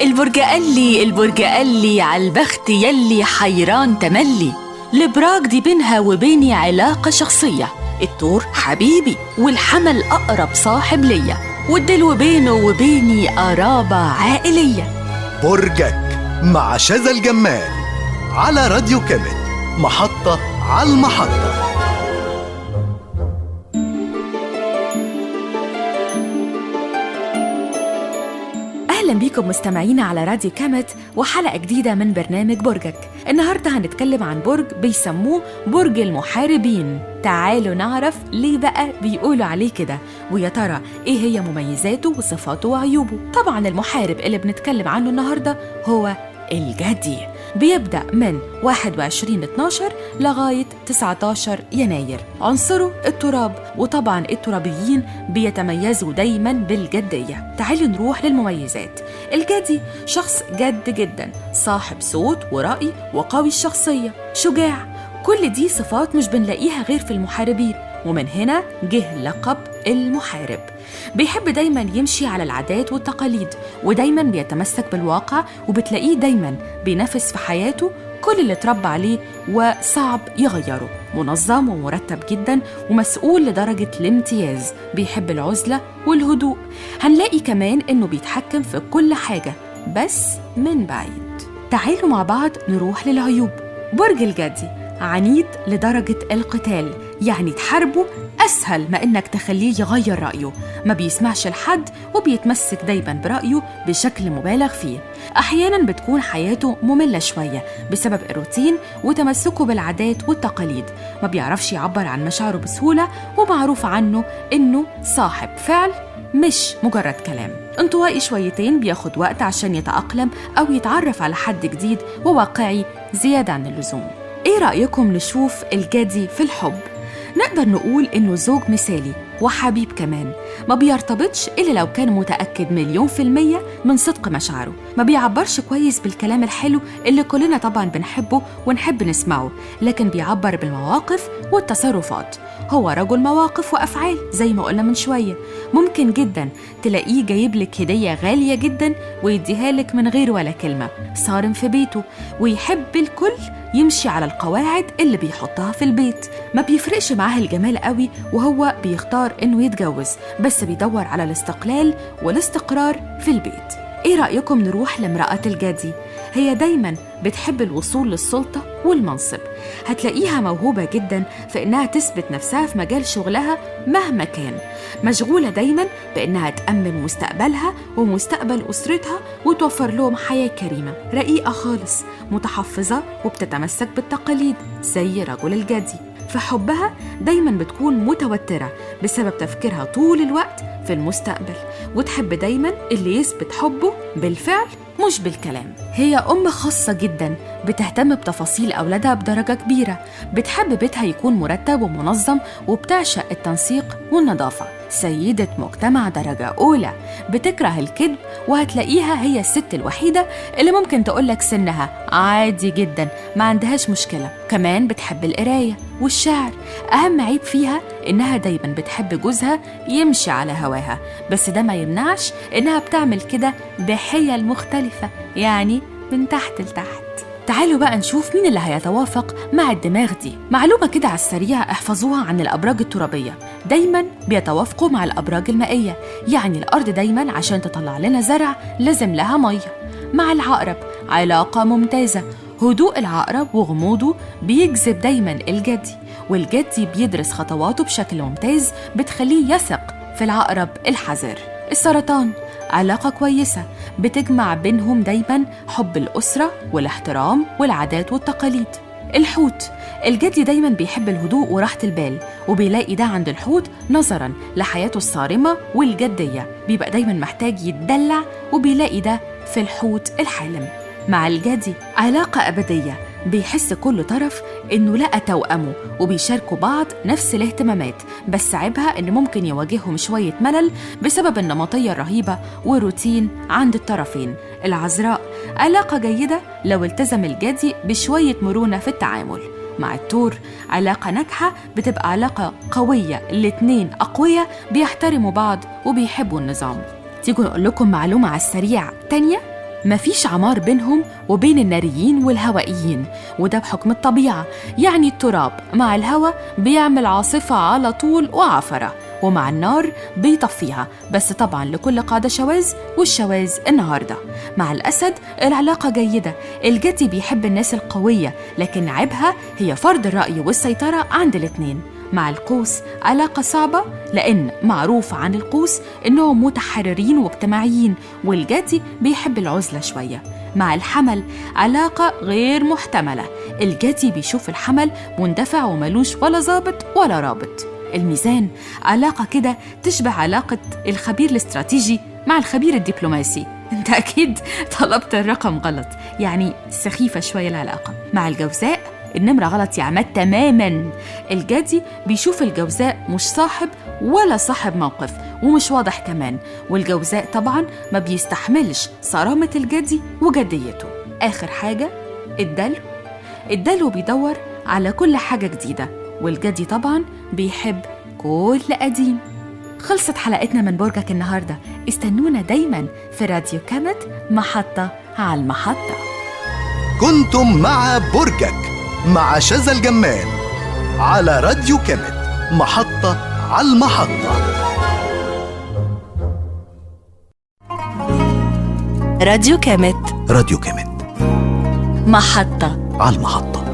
البرج قالي عالبخت يلي حيران تملي. البراج دي بينها وبيني علاقة شخصية، الثور حبيبي والحمل أقرب صاحب ليا، والدلو بينه وبيني قرابة عائلية. برجك مع شذى الجمال على راديو كامل، محطة على المحطة. أهلا بيكم مستمعينا على راديو كامت وحلقة جديدة من برنامج برجك. النهاردة هنتكلم عن برج بيسموه برج المحاربين. تعالوا نعرف ليه بقى بيقولوا عليه كده، ويا ترى إيه هي مميزاته وصفاته وعيوبه. طبعا المحارب اللي بنتكلم عنه النهاردة هو الجدي، بيبدأ من 21/12 لغاية 19 يناير. عنصره التراب، وطبعا الترابيين بيتميزوا دايما بالجدية. تعالوا نروح للمميزات. الجدي شخص جد جدا، صاحب صوت ورأي وقوي الشخصية، شجاع. كل دي صفات مش بنلاقيها غير في المحاربين، ومن هنا جه لقب المحارب. بيحب دايما يمشي على العادات والتقاليد، ودايما بيتمسك بالواقع، وبتلاقيه دايما بينافس في حياته كل اللي اتربى عليه وصعب يغيره. منظم ومرتب جدا ومسؤول لدرجة الامتياز. بيحب العزلة والهدوء. هنلاقي كمان انه بيتحكم في كل حاجة بس من بعيد. تعالوا مع بعض نروح للعيوب. برج الجدي عنيد لدرجة القتال، يعني تحاربه أسهل ما إنك تخليه يغير رأيه. ما بيسمعش لحد وبيتمسك دايما برأيه بشكل مبالغ فيه. أحيانا بتكون حياته مملة شوية بسبب الروتين وتمسكه بالعادات والتقاليد. ما بيعرفش يعبر عن مشاعره بسهولة، ومعروف عنه إنه صاحب فعل مش مجرد كلام. انطوائي شويتين، بياخد وقت عشان يتأقلم أو يتعرف على حد جديد، وواقعي زيادة عن اللزوم. ايه رأيكم نشوف الجدي في الحب؟ نقدر نقول انه زوج مثالي وحبيب كمان. ما بيرتبطش إلا لو كان متأكد 100% من صدق مشاعره. ما بيعبرش كويس بالكلام الحلو اللي كلنا طبعا بنحبه ونحب نسمعه، لكن بيعبر بالمواقف والتصرفات. هو رجل مواقف وأفعال زي ما قلنا من شوية. ممكن جدا تلاقيه جايب لك هدية غالية جدا ويديها لك من غير ولا كلمة. صارم في بيته ويحب الكل يمشي على القواعد اللي بيحطها في البيت. ما بيفرقش معاه الجمال قوي، وهو بيختار انه يتجوز، بس بيدور على الاستقلال والاستقرار في البيت. ايه رأيكم نروح لامرأة الجدي؟ هي دايما بتحب الوصول للسلطة والمنصب. هتلاقيها موهوبة جدا في انها تثبت نفسها في مجال شغلها مهما كان. مشغولة دايما بانها تأمن مستقبلها ومستقبل أسرتها وتوفر لهم حياة كريمة. رقيقة خالص، متحفظة وبتتمسك بالتقاليد زي رجل الجدي. في حبها دايما بتكون متوترة بسبب تفكيرها طول الوقت في المستقبل، وتحب دايما اللي يثبت حبه بالفعل مش بالكلام. هي أم خاصة جدا، بتهتم بتفاصيل أولادها بدرجة كبيرة. بتحب بيتها يكون مرتب ومنظم، وبتعشق التنسيق والنظافة. سيدة مجتمع درجة أولى، بتكره الكذب، وهتلاقيها هي الست الوحيدة اللي ممكن تقولك سنها عادي جدا، ما عندهاش مشكلة. كمان بتحب القراية والشعر. أهم عيب فيها إنها دايما بتحب جوزها يمشي على هواها، بس ده ما يمنعش إنها بتعمل كده بحيل مختلفة، يعني من تحت لتحت. تعالوا بقى نشوف مين اللي هيتوافق مع الدماغ دي. معلومة كده على السريع احفظوها عن الأبراج الترابية: دايما بيتوافقوا مع الأبراج المائية، يعني الأرض دايما عشان تطلع لنا زرع لازم لها مية. مع العقرب علاقة ممتازة. هدوء العقرب وغموضه بيجذب دايما الجدي، والجدي بيدرس خطواته بشكل ممتاز بتخليه يثق في العقرب الحذر. السرطان علاقة كويسة بتجمع بينهم دايما حب الأسرة والاحترام والعادات والتقاليد. الحوت الجدي دايما بيحب الهدوء وراحة البال، وبيلاقي ده عند الحوت نظرا لحياته الصارمة والجدية. بيبقى دايما محتاج يتدلع، وبيلاقي ده في الحوت الحالم. مع الجدي علاقة أبدية، بيحس كل طرف إنه لقى توأمه، وبيشاركوا بعض نفس الاهتمامات، بس عيبها إن ممكن يواجههم شوية ملل بسبب النمطية الرهيبة والروتين عند الطرفين. العذراء علاقة جيدة لو التزم الجدي بشوية مرونة في التعامل. مع الثور علاقة ناجحة بتبقى علاقة قوية، الاتنين أقوياء بيحترموا بعض وبيحبوا النظام. تيجوا نقول لكم معلومة على السريع تانية. مفيش عمار بينهم وبين الناريين والهوائيين، وده بحكم الطبيعة. يعني التراب مع الهواء بيعمل عاصفة على طول وعفرة، ومع النار بيطفيها. بس طبعا لكل قاعدة شواذ، والشواذ النهاردة. مع الأسد العلاقة جيدة، الجدي بيحب الناس القوية، لكن عيبها هي فرض الرأي والسيطرة عند الاتنين. مع القوس علاقة صعبة، لأن معروف عن القوس إنهم متحررين واجتماعيين، والجدي بيحب العزلة شوية. مع الحمل علاقة غير محتملة، الجدي بيشوف الحمل مندفع وملوش ولا ظابط ولا رابط. الميزان علاقة كده تشبه علاقة الخبير الاستراتيجي مع الخبير الدبلوماسي. انت أكيد طلبت الرقم غلط، يعني سخيفة شوية العلاقة. مع الجوزاء النمرة غلط يا عماد تماماً. الجدي بيشوف الجوزاء مش صاحب ولا صاحب موقف، ومش واضح كمان. والجوزاء طبعاً ما بيستحملش صرامة الجدي وجديته. آخر حاجة الدلو بيدور على كل حاجة جديدة، والجدي طبعاً بيحب كل قديم. خلصت حلقتنا من برجك النهاردة. استنونا دايماً في راديو كامت، محطة على المحطة. كنتم مع برجك مع شذى الجمال على راديو كامت، محطة على المحطة. راديو كامت، راديو كامت، محطة على المحطة.